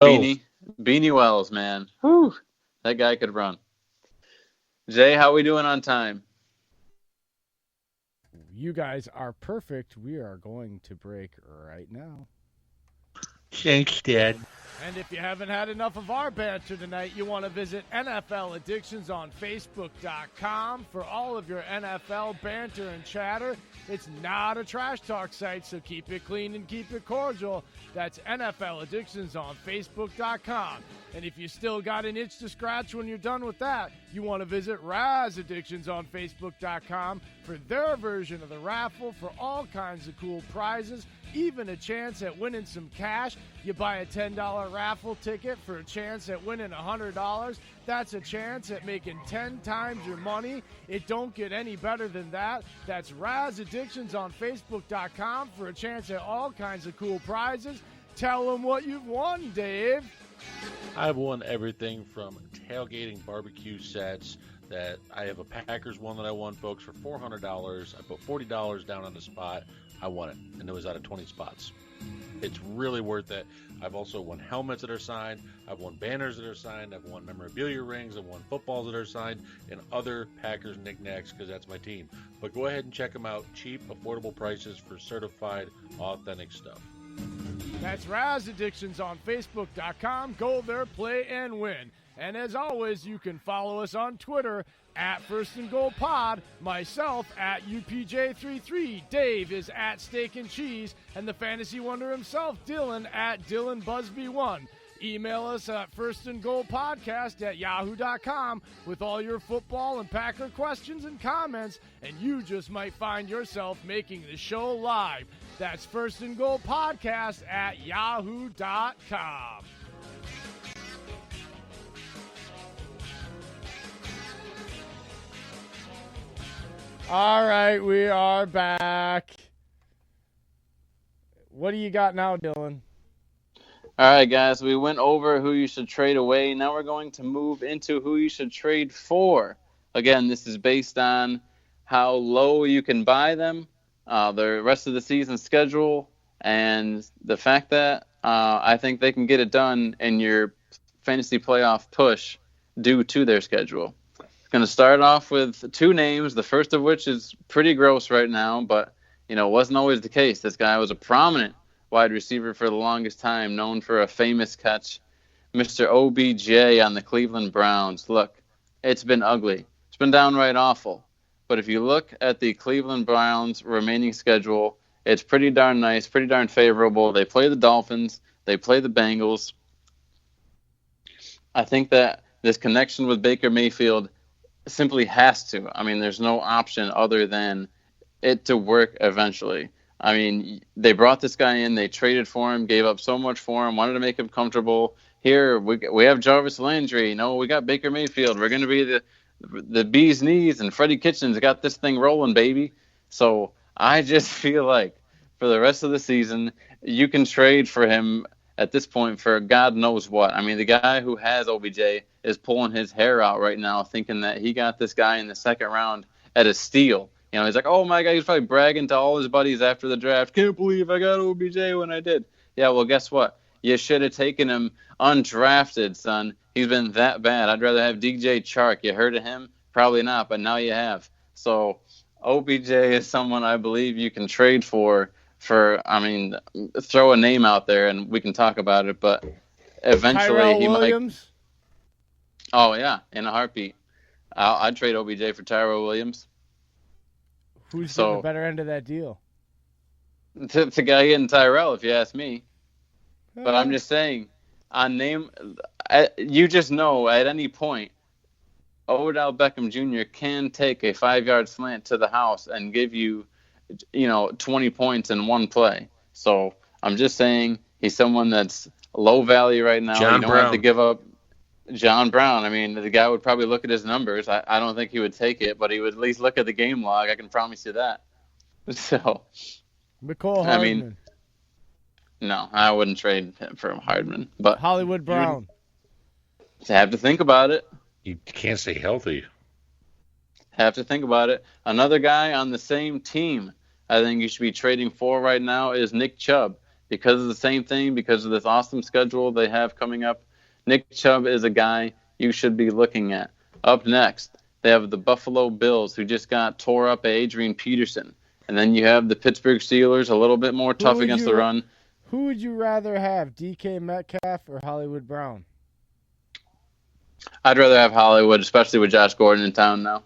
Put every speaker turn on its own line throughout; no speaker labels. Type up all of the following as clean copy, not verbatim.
Beanie Wells, man. Whew, that guy could run. Jay, how we doing on time?
You guys are perfect. We are going to break right now.
Thanks, Dad.
And if you haven't had enough of our banter tonight, you want to visit NFL Addictions on Facebook.com for all of your NFL banter and chatter. It's not a trash talk site, so keep it clean and keep it cordial. That's NFL Addictions on Facebook.com. And if you still got an itch to scratch when you're done with that, you want to visit Raz Addictions on Facebook.com for their version of the raffle for all kinds of cool prizes, even a chance at winning some cash. You buy a $10 raffle ticket for a chance at winning $100. That's a chance at making 10 times your money. It don't get any better than that. That's Raz Addictions on Facebook.com for a chance at all kinds of cool prizes. Tell them what you've won, Dave.
I've won everything from tailgating barbecue sets. That I have a Packers one that I won, folks, for $400. I put $40 down on the spot. I won it, and it was out of 20 spots. It's really worth it. I've also won helmets that are signed. I've won banners that are signed. I've won memorabilia rings. I've won footballs that are signed and other Packers knickknacks because that's my team. But go ahead and check them out. Cheap, affordable prices for certified, authentic stuff.
That's Raz Addictions on Facebook.com. Go there, play, and win. And as always, you can follow us on Twitter at First and Goal Pod, myself at UPJ33, Dave is at Steak and Cheese, and the fantasy wonder himself, Dillon, at DillonBusby1. Email us at firstandgoalpodcast@yahoo.com with all your football and Packer questions and comments, and you just might find yourself making the show live. That's firstandgoalpodcast@yahoo.com. All right, we are back. What do you got now, Dillon?
All right, guys, we went over who you should trade away. Now we're going to move into who you should trade for. Again, this is based on how low you can buy them, the rest of the season schedule, and the fact that I think they can get it done in your fantasy playoff push due to their schedule. Going to start off with two names, the first of which is pretty gross right now, but wasn't always the case. This guy was a prominent wide receiver for the longest time, known for a famous catch, Mr. OBJ on the Cleveland Browns. Look, it's been ugly. It's been downright awful. But if you look at the Cleveland Browns' remaining schedule, it's pretty darn nice, pretty darn favorable. They play the Dolphins. They play the Bengals. I think that this connection with Baker Mayfield simply has to. I mean, there's no option other than it to work eventually. I mean, they brought this guy in, they traded for him, gave up so much for him, wanted to make him comfortable. Here, we have Jarvis Landry. We got Baker Mayfield. We're going to be the bee's knees, and Freddie Kitchens got this thing rolling, baby. So I just feel like for the rest of the season, you can trade for him at this point for God knows what. I mean, the guy who has OBJ is pulling his hair out right now thinking that he got this guy in the second round at a steal. He's like, oh, my God, he's probably bragging to all his buddies after the draft. Can't believe I got OBJ when I did. Yeah, well, guess what? You should have taken him undrafted, son. He's been that bad. I'd rather have DJ Chark. You heard of him? Probably not, but now you have. So OBJ is someone I believe you can trade for, throw a name out there and we can talk about it, but eventually
Tyrell
he
Williams?
might. Oh, yeah, in a heartbeat. I'd trade OBJ for Tyrell Williams.
Who's getting the better end of that deal?
The guy getting Tyrell, if you ask me. But I'm just saying, you just know at any point, Odell Beckham Jr. can take a 5-yard slant to the house and give you, 20 points in one play. So I'm just saying he's someone that's low value right now. You don't have to give up John Brown. I mean, the guy would probably look at his numbers. I don't think he would take it, but he would at least look at the game log. I can promise you that. So,
McCole Hardman.
No, I wouldn't trade him for Hardman. But
Hollywood Brown.
You have to think about it.
You can't stay healthy.
Have to think about it. Another guy on the same team I think you should be trading for right now is Nick Chubb. because of the same thing, because of this awesome schedule they have coming up. Nick Chubb is a guy you should be looking at. Up next, they have the Buffalo Bills, who just got tore up by Adrian Peterson. And then you have the Pittsburgh Steelers, a little bit more tough against the run.
Who would you rather have, DK Metcalf or Hollywood Brown?
I'd rather have Hollywood, especially with Josh Gordon in town now.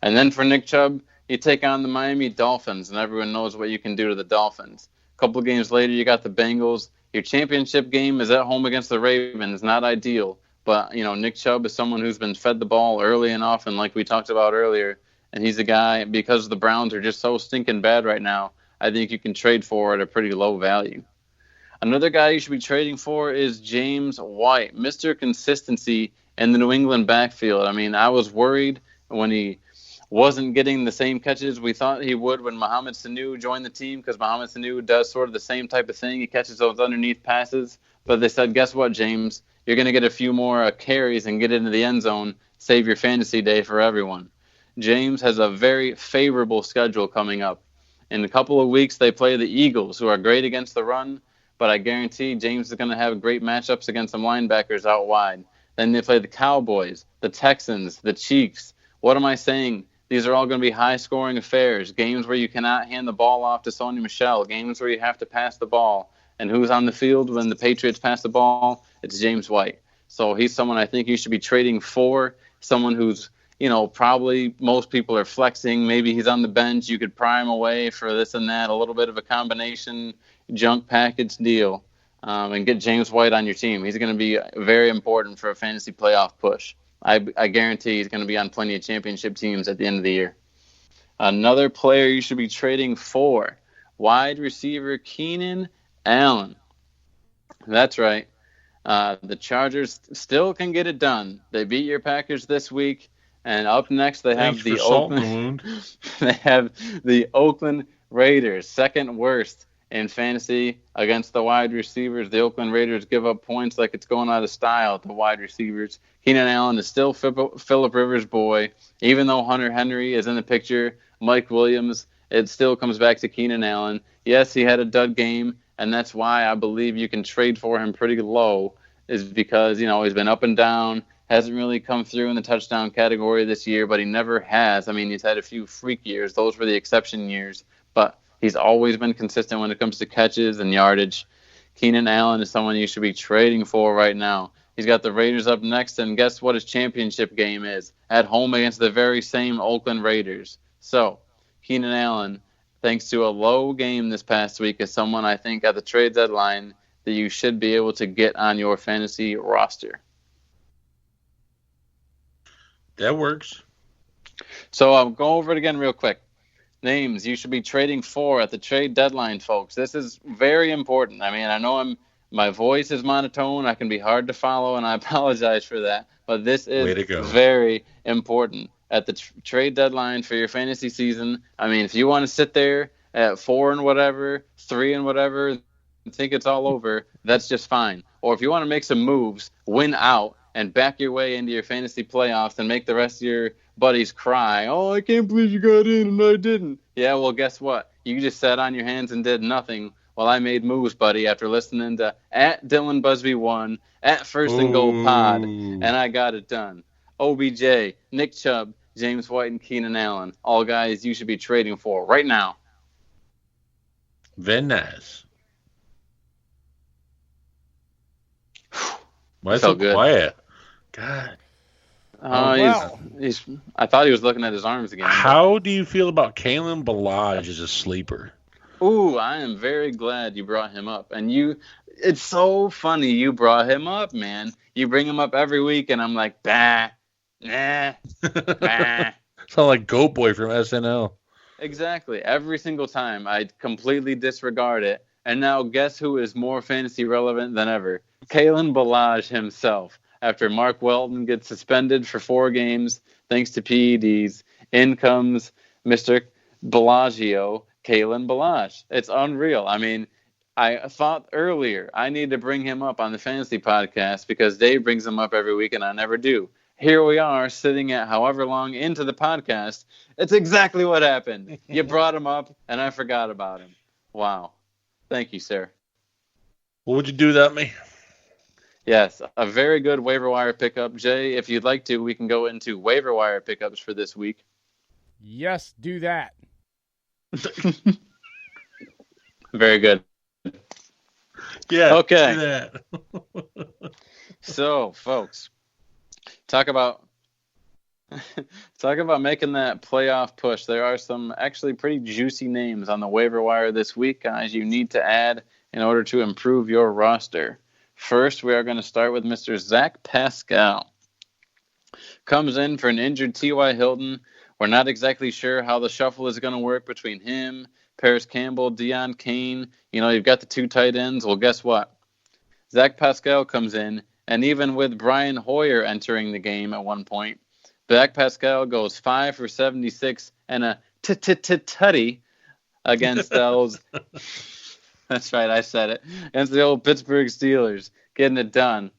And then for Nick Chubb, you take on the Miami Dolphins, and everyone knows what you can do to the Dolphins. A couple of games later, you got the Bengals. Your championship game is at home against the Ravens. Not ideal, but Nick Chubb is someone who's been fed the ball early and often, like we talked about earlier. And he's a guy, because the Browns are just so stinking bad right now, I think you can trade for at a pretty low value. Another guy you should be trading for is James White, Mr. Consistency in the New England backfield. I mean, I was worried when he wasn't getting the same catches we thought he would when Mohamed Sanu joined the team, because Mohamed Sanu does sort of the same type of thing. He catches those underneath passes. But they said, guess what, James? You're going to get a few more carries and get into the end zone. Save your fantasy day for everyone. James has a very favorable schedule coming up. In a couple of weeks, they play the Eagles, who are great against the run, but I guarantee James is going to have great matchups against some linebackers out wide. Then they play the Cowboys, the Texans, the Chiefs. What am I saying? These are all going to be high-scoring affairs, games where you cannot hand the ball off to Sony Michel, games where you have to pass the ball. And who's on the field when the Patriots pass the ball? It's James White. So he's someone I think you should be trading for, someone who's probably most people are flexing. Maybe he's on the bench. You could pry him away for this and that, a little bit of a combination junk package deal, and get James White on your team. He's going to be very important for a fantasy playoff push. I guarantee he's going to be on plenty of championship teams at the end of the year. Another player you should be trading for, wide receiver Keenan Allen. That's right. The Chargers still can get it done. They beat your Packers this week. And up next, they have the Oakland Raiders, second worst in fantasy against the wide receivers. The Oakland Raiders give up points like it's going out of style to wide receivers. Keenan Allen is still Phillip Rivers' boy. Even though Hunter Henry is in the picture, Mike Williams, it still comes back to Keenan Allen. Yes, he had a dud game, and that's why I believe you can trade for him pretty low, is because, he's been up and down. Hasn't really come through in the touchdown category this year, but he never has. I mean, he's had a few freak years. Those were the exception years. But he's always been consistent when it comes to catches and yardage. Keenan Allen is someone you should be trading for right now. He's got the Raiders up next, and guess what his championship game is? At home against the very same Oakland Raiders. So, Keenan Allen, thanks to a low game this past week, is someone I think at the trade deadline that you should be able to get on your fantasy roster.
That works.
So I'll go over it again real quick. Names you should be trading for at the trade deadline, folks. This is very important. I mean, I know my voice is monotone. I can be hard to follow, and I apologize for that. But this is very important at the trade deadline for your fantasy season. I mean, if you want to sit there at 4 and whatever, 3 and whatever, and think it's all over, that's just fine. Or if you want to make some moves, win out, and back your way into your fantasy playoffs and make the rest of your buddies cry. Oh, I can't believe you got in and I didn't. Yeah, well, guess what? You just sat on your hands and did nothing while I made moves, buddy, after listening to at Dylan Busby 1, at First and Goal Pod, and I got it done. OBJ, Nick Chubb, James White, and Keenan Allen, all guys you should be trading for right now.
Very nice. Why is it so quiet? God.
I thought he was looking at his arms again.
How do you feel about Kalen Ballage as a sleeper?
Ooh, I am very glad you brought him up. And it's so funny you brought him up, man. You bring him up every week, and I'm like, bah, nah, bah.
Sound like Goat Boy from SNL.
Exactly. Every single time, I completely disregard it. And now guess who is more fantasy relevant than ever? Kalen Ballage himself. After Mark Welton gets suspended for 4 games thanks to PEDs, in comes Mr. Bellagio, Kalen Ballage. It's unreal. I mean, I thought earlier I need to bring him up on the fantasy podcast because Dave brings him up every week and I never do. Here we are sitting at however long into the podcast. It's exactly what happened. You brought him up and I forgot about him. Wow. Thank you, sir.
What would you do without me?
Yes, a very good waiver wire pickup. Jay, if you'd like to, we can go into waiver wire pickups for this week.
Yes, do that.
Very good.
Yeah.
Okay.
Do that.
So, folks, talk about making that playoff push. There are some actually pretty juicy names on the waiver wire this week, guys, you need to add in order to improve your roster. First, we are going to start with Mr. Zach Pascal. Comes in for an injured T.Y. Hilton. We're not exactly sure how the shuffle is going to work between him, Paris Campbell, Deion Kane. You've got the two tight ends. Well, guess what? Zach Pascal comes in, and even with Brian Hoyer entering the game at one point, Zach Pascal goes 5 for 76 and a tutty against those. That's right, I said it. Against the old Pittsburgh Steelers, getting it done.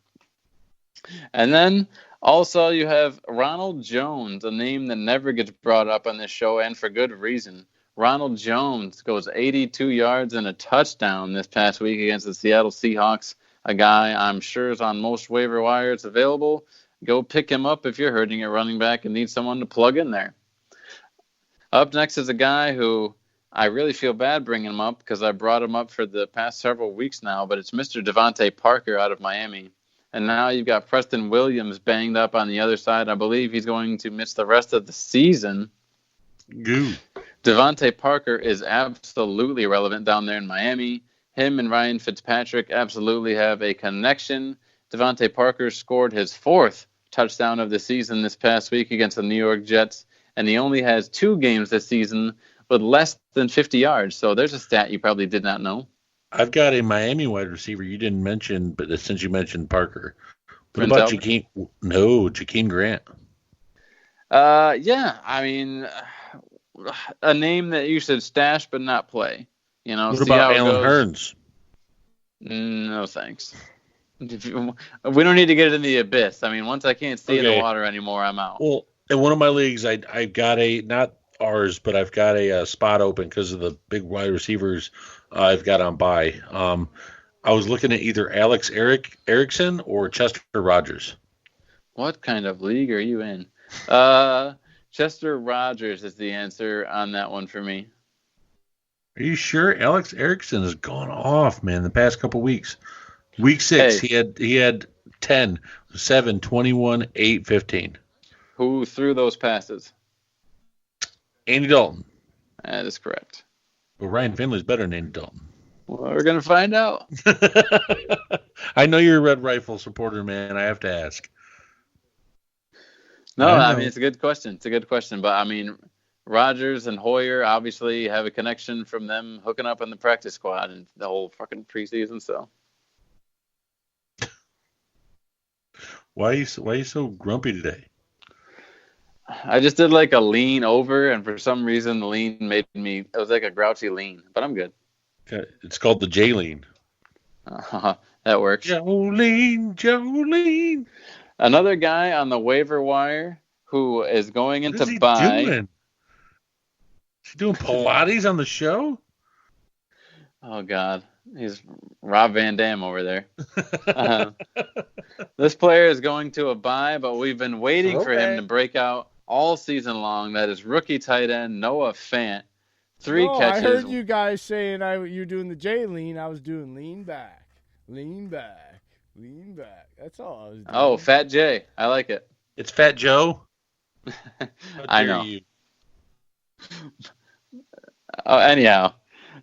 And then also you have Ronald Jones, a name that never gets brought up on this show, and for good reason. Ronald Jones goes 82 yards and a touchdown this past week against the Seattle Seahawks, a guy I'm sure is on most waiver wires available. Go pick him up if you're hurting at running back and need someone to plug in there. Up next is a guy who I really feel bad bringing him up because I brought him up for the past several weeks now, but it's Mr. Devontae Parker out of Miami. And now you've got Preston Williams banged up on the other side. I believe he's going to miss the rest of the season.
Goo.
Devontae Parker is absolutely relevant down there in Miami. Him and Ryan Fitzpatrick absolutely have a connection. Devontae Parker scored his 4th touchdown of the season this past week against the New York Jets, and he only has 2 games this season with less than 50 yards. So there's a stat you probably did not know.
I've got a Miami wide receiver you didn't mention, but since you mentioned Parker. What
Prince
about
Albert?
Jakeem Grant?
Yeah, I mean, a name that you should stash but not play.
What
see
about
how it
Alan
goes.
Hearns?
No, thanks. We don't need to get in the abyss. I mean, once I can't see in the water anymore, I'm out.
Well, in one of my leagues, I've got not ours, but I've got a spot open because of the big wide receivers I've got on bye. I was looking at either Alex Erickson or Chester Rogers.
What kind of league are you in? Chester Rogers is the answer on that one for me.
Are you sure? Alex Erickson has gone off, man, the past couple weeks. Week 6, he had 10, 7, 21, 8, 15.
Who threw those passes?
Andy Dalton.
That is correct.
Well, Ryan Finley's better than Andy Dalton.
Well, we're going to find out.
I know you're a Red Rifle supporter, man. I have to ask.
No, I mean, it's a good question. But, I mean, Rodgers and Hoyer obviously have a connection from them hooking up in the practice squad and the whole fucking preseason, so.
Why are you so grumpy today?
I just did like a lean over, and for some reason the lean made me, it was like a grouchy lean, but I'm good.
Okay. It's called the J-lean.
That works.
Jolene.
Another guy on the waiver wire who is going into
What is he
buy.
doing? Is he doing Pilates on the show?
Oh, God. He's Rob Van Dam over there. This player is going to a bye, but we've been waiting for him to break out all season long. That is rookie tight end Noah Fant. 3 catches.
I heard you guys saying you're doing the J lean. I was doing lean back. That's all I was doing.
Oh, Fat J. I like it.
It's Fat Joe.
I know. Anyhow,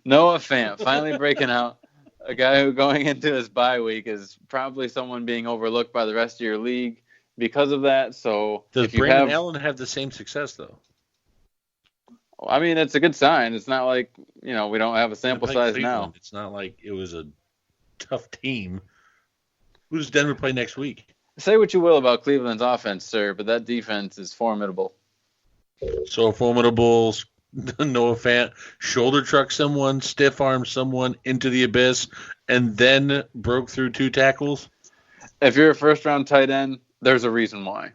Noah Fant finally breaking out. A guy who going into his bye week is probably someone being overlooked by the rest of your league because of that. So
does Brandon Allen have the same success though?
I mean, it's a good sign. It's not like we don't have a sample size now.
It's not like it was a tough team. Who does Denver play next week?
Say what you will about Cleveland's offense, sir, but that defense is formidable.
So formidable. Noah Fant shoulder truck someone, stiff arm someone into the abyss, and then broke through 2 tackles.
If you're a first-round tight end, there's a reason why.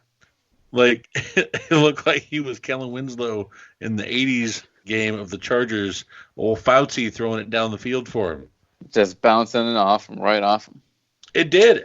Like, it looked like he was Kellen Winslow in the 80s game of the Chargers. Old Fauci throwing it down the field for him.
Just bouncing it off right off him.
It did.